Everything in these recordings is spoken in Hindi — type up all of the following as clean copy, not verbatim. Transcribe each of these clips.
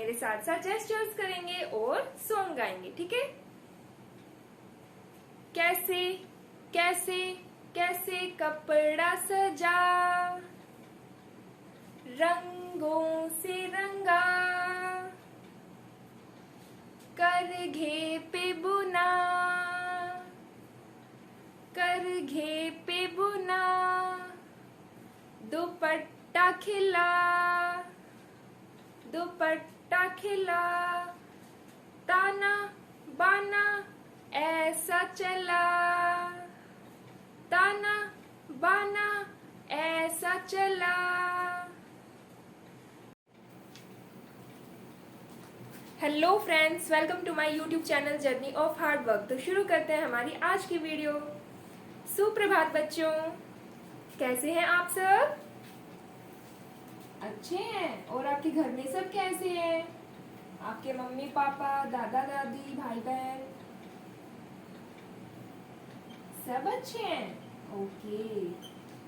मेरे साथ साथ जेस्चर्स करेंगे और सॉन्ग गाएंगे, ठीक है। कैसे कैसे कैसे कपड़ा सजा, रंगों से रंगा, करघे पे बुना, करघे पे बुना, दुपट्टा खिला, दुपट्टा खिला, ताना बाना ऐसा चला, ताना बाना ऐसा चला। Hello friends, welcome to my YouTube channel journey of hard work. तो शुरू करते हैं हमारी आज की वीडियो। सुप्रभात बच्चों, कैसे हैं आप सब? अच्छे हैं। और आपके घर में सब कैसे हैं? आपके मम्मी पापा, दादा दादी, भाई बहन सब अच्छे हैं? ओके,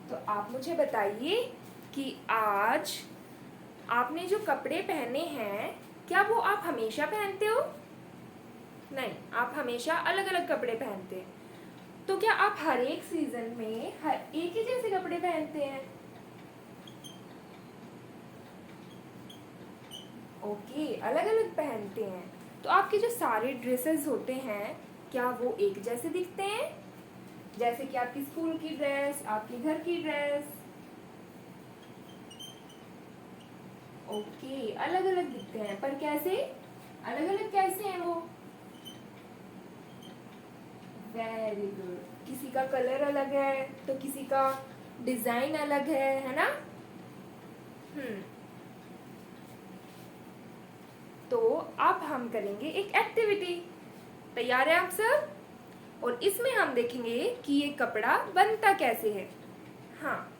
तो आप मुझे बताइए कि आज आपने जो कपड़े पहने हैं, क्या वो आप हमेशा पहनते हो? नहीं, आप हमेशा अलग अलग कपड़े पहनते हैं। तो क्या आप हर एक सीजन में हर एक ही जैसे कपड़े पहनते हैं? ओके, अलग अलग पहनते हैं। तो आपके जो सारे ड्रेसेस होते हैं, क्या वो एक जैसे दिखते हैं? जैसे कि आपकी स्कूल की ड्रेस, आपके घर की ड्रेस। ओके, अलग अलग दिखते हैं, पर कैसे? अलग अलग कैसे हैं वो? Very good. किसी का कलर अलग है तो किसी का डिजाइन अलग है ना? तो अब हम करेंगे एक एक्टिविटी। तैयार है आप सब? और इसमें हम देखेंगे कि ये कपड़ा बनता कैसे है। हाँ,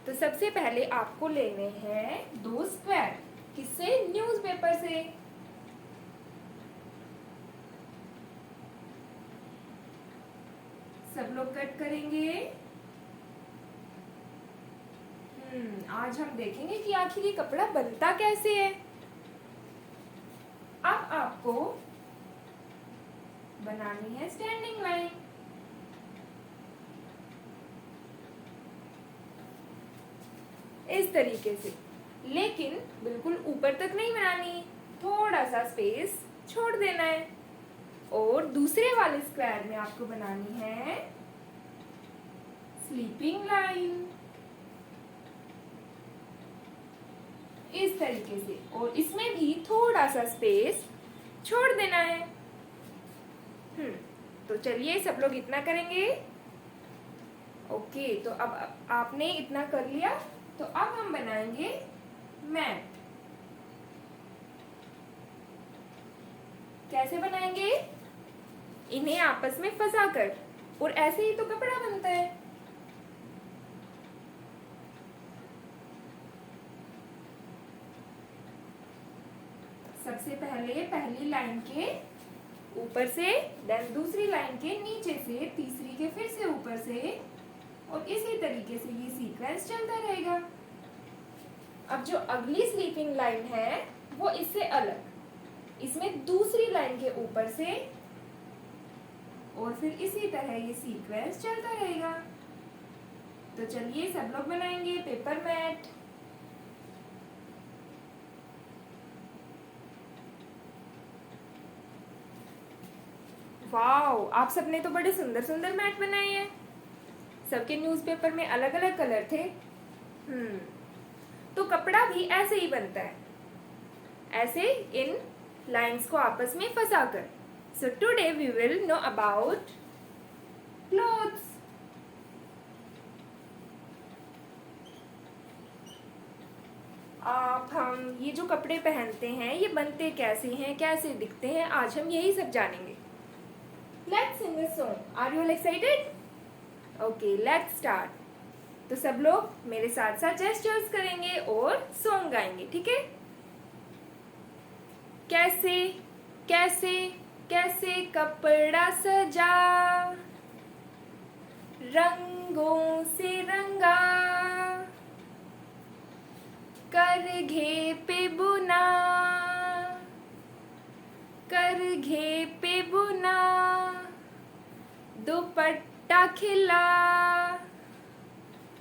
तो सबसे पहले आपको लेने हैं 2 स्क्वायर। किससे? न्यूज़पेपर से। सब लोग कट करेंगे। आज हम देखेंगे कि आखिर ये कपड़ा बनता कैसे है। अब आपको बनानी है स्टैंडिंग लाइन। इस तरीके से, लेकिन बिल्कुल ऊपर तक नहीं बनानी, थोड़ा सा स्पेस छोड़ देना है। और दूसरे वाले स्क्वायर में आपको बनानी है स्लीपिंग लाइन, इस तरीके से। और इसमें भी थोड़ा सा स्पेस छोड़ देना है। तो चलिए सब लोग इतना करेंगे। ओके, तो अब आपने इतना कर लिया, तो अब हम बनाएंगे मैट। कैसे बनाएंगे? इन्हें आपस में फंसाकर, और ऐसे ही तो कपड़ा बनता है। सबसे पहले पहली लाइन के ऊपर से, देन दूसरी लाइन के नीचे से, तीसरी के फिर से ऊपर से, और इसी तरीके से ये सीक्वेंस चलता रहेगा। अब जो अगली स्लीपिंग लाइन है वो इससे अलग, इसमें दूसरी लाइन के ऊपर से, और फिर इसी तरह ये सीक्वेंस चलता रहेगा। तो चलिए सब लोग बनाएंगे पेपर मैट। वाओ, आप सबने तो बड़े सुंदर सुंदर मैट बनाए हैं। सबके न्यूज़पेपर में अलग अलग कलर थे। तो कपड़ा भी ऐसे ही बनता है, ऐसे इन लाइंस को आपस में फंसाकर। So today we will know about clothes. हम ये जो कपड़े पहनते हैं ये बनते कैसे हैं, कैसे दिखते हैं, आज हम यही सब जानेंगे। Let's sing a song. Are you excited? Okay, let's start. तो सब लोग मेरे साथ साथ जेस्चर्स करेंगे और सॉन्ग गाएंगे, ठीक है। कैसे कैसे कैसे कपड़ा सजा, रंगों से रंगा, करघे पे बुना, घे पे बुना, दुपट्टा खिला,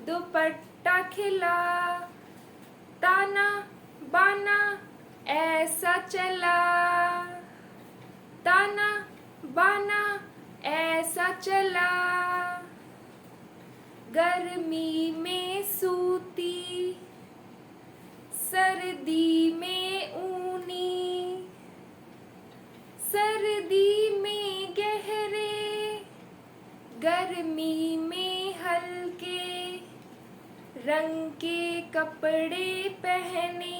दुपट्टा खिला, ताना बाना ऐसा चला, ताना बाना ऐसा चला, गर्मी में सूती, सर्दी में ऊनी, सर्दी में गहरे, गर्मी में हल्के रंग के कपड़े पहने,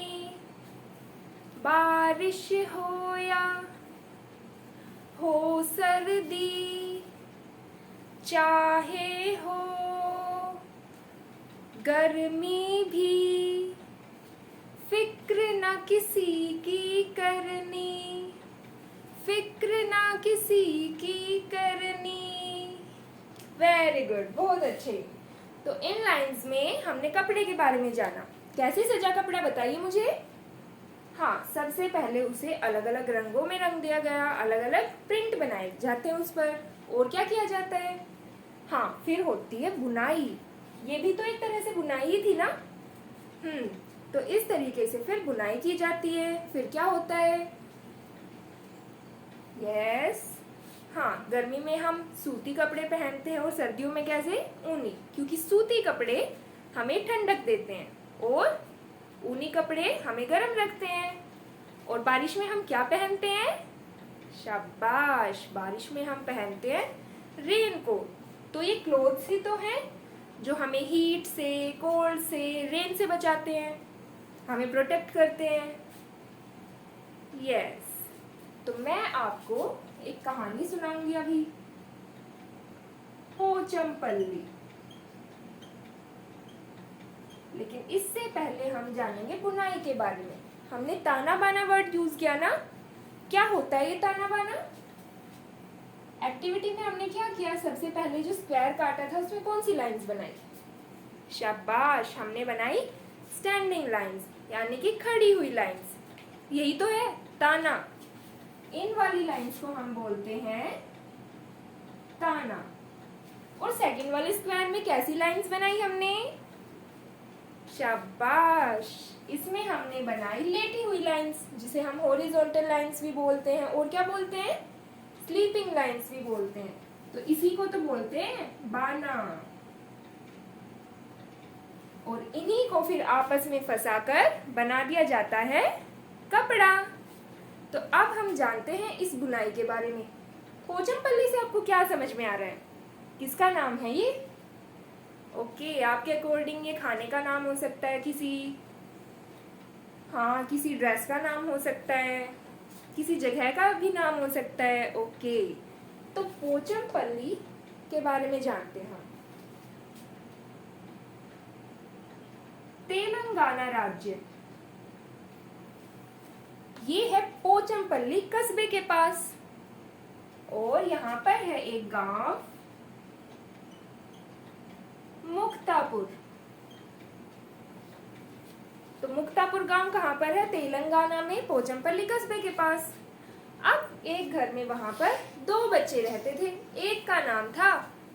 बारिश हो या हो सर्दी, चाहे हो गर्मी भी, फिक्र ना किसी की करनी, फिक्र ना किसी की करनी। वेरी गुड, बहुत अच्छे। तो इन लाइंस में हमने कपड़े के बारे में जाना। कैसे सजा कपड़ा बताइए मुझे। हाँ, सबसे पहले उसे अलग अलग रंगों में रंग दिया गया, अलग अलग प्रिंट बनाए जाते हैं उस पर। और क्या किया जाता है? हाँ, फिर होती है बुनाई। ये भी तो एक तरह से बुनाई ही थी ना। तो इस तरीके से फिर बुनाई की जाती है। फिर क्या होता है? यस, हाँ, गर्मी में हम सूती कपड़े पहनते हैं और सर्दियों में कैसे? ऊनी, क्योंकि सूती कपड़े हमें ठंडक देते हैं और ऊनी कपड़े हमें गर्म रखते हैं। और बारिश में हम क्या पहनते हैं? शाबाश, बारिश में हम पहनते हैं रेन कोट। तो ये क्लोथ्स ही तो हैं जो हमें हीट से, कोल्ड से, रेन से बचाते हैं, हमें प्रोटेक्ट करते हैं। यस, तो मैं आपको एक कहानी सुनाऊंगी अभी, पोचमपल्ली। लेकिन इससे पहले हम जानेंगे बुनाई के बारे में। हमने ताना बाना वर्ड यूज किया ना। क्या होता है ये ताना बाना? एक्टिविटी में हमने क्या किया? सबसे पहले जो स्क्वायर काटा था उसमें कौन सी लाइंस बनाई? शाबाश, हमने बनाई स्टैंडिंग लाइंस, यानी कि खड़ी हुई लाइंस। यही तो है ताना। इन वाली लाइंस को हम बोलते हैं ताना। और सेकंड वाले स्क्वायर में कैसी लाइंस बनाई हमने? शाबाश, इसमें हमने बनाई लेटी हुई लाइंस, जिसे हम हॉरिजॉन्टल लाइंस भी बोलते हैं। और क्या बोलते हैं? स्लीपिंग लाइंस भी बोलते हैं। तो इसी को तो बोलते हैं बाना। और इन्हीं को फिर आपस में फंसाकर बना दिया जाता है कपड़ा। तो अब हम जानते हैं इस बुनाई के बारे में। पोचमपल्ली से आपको क्या समझ में आ रहा है? किसका नाम है ये? ओके, आपके अकॉर्डिंग ये खाने का नाम हो सकता है, किसी ड्रेस का नाम हो सकता है, किसी जगह का भी नाम हो सकता है। ओके, तो पोचमपल्ली के बारे में जानते हैं हम। तेलंगाना राज्य, ये है पोचमपल्ली कस्बे के पास। और यहाँ पर है एक गांव मुक्तापुर। तो मुक्तापुर गांव कहाँ पर है? तेलंगाना में, पोचमपल्ली कस्बे के पास। अब एक घर में वहां पर दो बच्चे रहते थे। एक का नाम था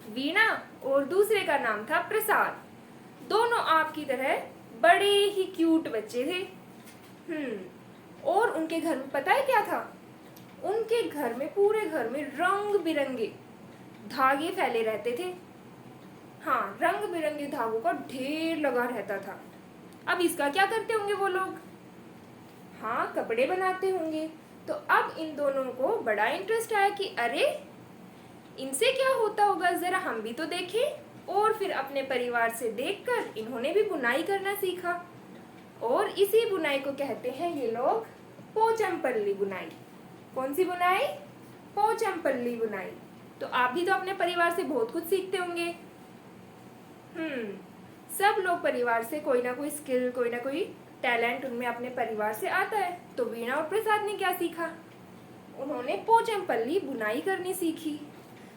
वीणा और दूसरे का नाम था प्रसाद। दोनों आपकी तरह बड़े ही क्यूट बच्चे थे। और उनके घर में पता है क्या था? उनके घर में, पूरे घर में रंग बिरंगे धागे फैले रहते थे। हाँ, रंग बिरंगे धागों का ढेर लगा रहता था। अब इसका क्या करते होंगे वो लोग? हाँ, कपड़े बनाते होंगे। तो अब इन दोनों को बड़ा इंटरेस्ट आया कि अरे, इनसे क्या होता होगा, जरा हम भी तो देखें। और फिर अपने परिवार से देखकर इन्होंने भी बुनाई करना सीखा। और इसी बुनाई को कहते हैं ये लोग पोचमपल्ली बुनाई। कौन सी बुनाई? पोचमपल्ली बुनाई। तो आप भी तो अपने परिवार से बहुत कुछ सीखते होंगे। सब लोग परिवार से कोई ना कोई स्किल, कोई ना कोई टैलेंट उनमें अपने परिवार से आता है। तो वीणा और प्रसाद ने क्या सीखा? उन्होंने पोचमपल्ली बुनाई करनी सीखी।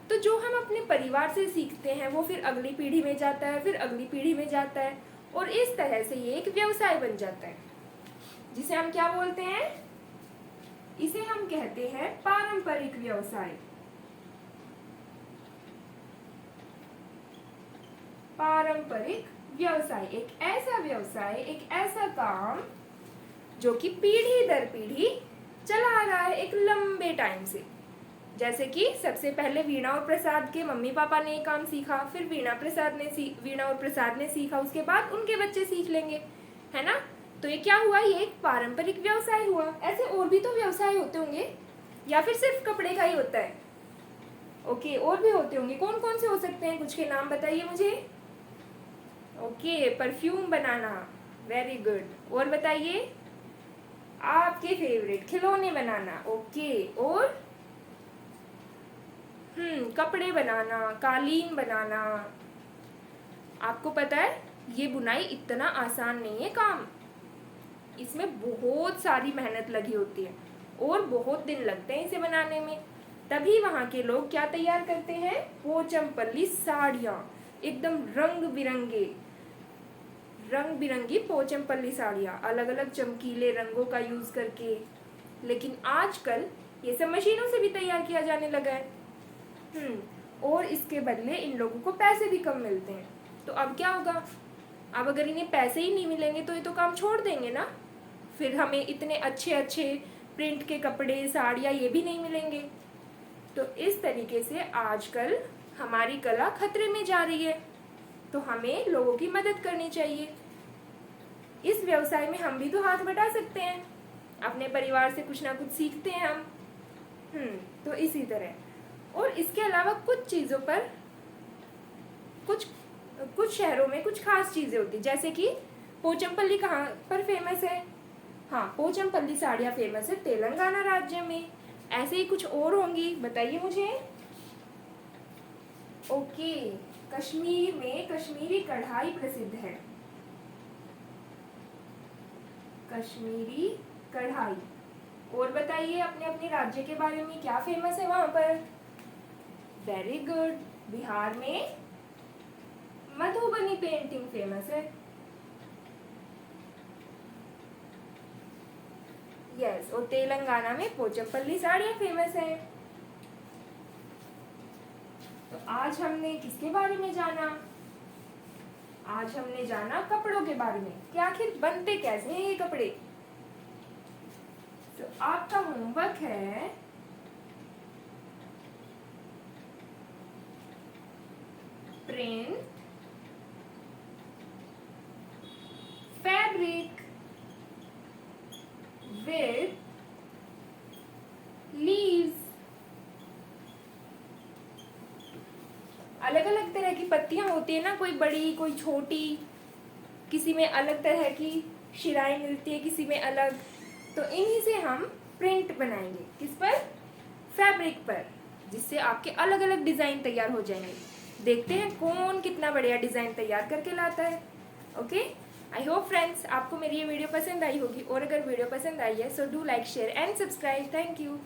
तो जो हम अपने परिवार से सीखते हैं वो फिर अगली पीढ़ी में जाता है, फिर अगली पीढ़ी में जाता है, और इस तरह से ये एक व्यवसाय बन जाता है, जिसे हम क्या बोलते हैं? इसे हम कहते हैं पारंपरिक व्यवसाय। पारंपरिक व्यवसाय एक ऐसा काम जो कि पीढ़ी दर पीढ़ी चला आ रहा है एक लंबे टाइम से। जैसे कि सबसे पहले वीणा और प्रसाद के मम्मी पापा ने ये काम सीखा, फिर वीणा और प्रसाद ने सीखा, उसके बाद उनके बच्चे सीख लेंगे, है ना। तो ये क्या हुआ, ये एक पारंपरिक व्यवसाय हुआ। ऐसे और भी तो व्यवसाय होते होंगे, या फिर सिर्फ कपड़े का ही होता है? ओके, और भी होते होंगे। कौन कौन से हो सकते हैं, कुछ के नाम बताइए मुझे। ओके, परफ्यूम बनाना, वेरी गुड। और बताइए, आपके फेवरेट खिलौने बनाना, ओके। और कपड़े बनाना, कालीन बनाना। आपको पता है ये बुनाई इतना आसान नहीं है काम, इसमें बहुत सारी मेहनत लगी होती है और बहुत दिन लगते हैं इसे बनाने में। तभी वहाँ के लोग क्या तैयार करते हैं, पोचमपल्ली साड़ियाँ, एकदम रंग बिरंगी पोचमपल्ली साड़ियाँ, अलग अलग चमकीले रंगों का यूज करके। लेकिन आजकल ये सब मशीनों से भी तैयार किया जाने लगा है। और इसके बदले इन लोगों को पैसे भी कम मिलते हैं। तो अब क्या होगा, अब अगर इन्हें पैसे ही नहीं मिलेंगे तो ये तो काम छोड़ देंगे ना। फिर हमें इतने अच्छे अच्छे प्रिंट के कपड़े, साड़ियाँ ये भी नहीं मिलेंगे। तो इस तरीके से आजकल हमारी कला खतरे में जा रही है। तो हमें लोगों की मदद करनी चाहिए। इस व्यवसाय में हम भी तो हाथ बटा सकते हैं, अपने परिवार से कुछ ना कुछ सीखते हैं हम। तो इसी तरह, और इसके अलावा कुछ चीज़ों पर, कुछ शहरों में कुछ खास चीज़ें होती, जैसे कि पोचमपल्ली कहाँ पर फेमस है। हाँ, पोचमपल्ली साड़ियाँ फेमस है तेलंगाना राज्य में। ऐसे ही कुछ और होंगी, बताइए मुझे। ओके, कश्मीर में कश्मीरी कढ़ाई प्रसिद्ध है। कश्मीरी कढ़ाई। और बताइए अपने अपने राज्य के बारे में, क्या फेमस है वहां पर। वेरी गुड, बिहार में मधुबनी पेंटिंग फेमस है। यस, और तेलंगाना में पोचमपल्ली साड़ियाँ फेमस है। तो आज हमने किसके बारे में जाना, आज हमने जाना कपड़ों के बारे में कि आखिर बनते कैसे हैं ये कपड़े। तो आपका होमवर्क है प्रिंट फैब्रिक विद लीव्स। अलग अलग तरह की पत्तियां होती है ना, कोई बड़ी कोई छोटी, किसी में अलग तरह की शिराएं मिलती है, किसी में अलग। तो इन्हीं से हम प्रिंट बनाएंगे, किस पर, फैब्रिक पर, जिससे आपके अलग अलग डिजाइन तैयार हो जाएंगे। देखते हैं कौन कितना बढ़िया डिजाइन तैयार करके लाता है। ओके, आई होप फ्रेंड्स आपको मेरी ये वीडियो पसंद आई होगी, और अगर वीडियो पसंद आई है so do like, share and subscribe. Thank you.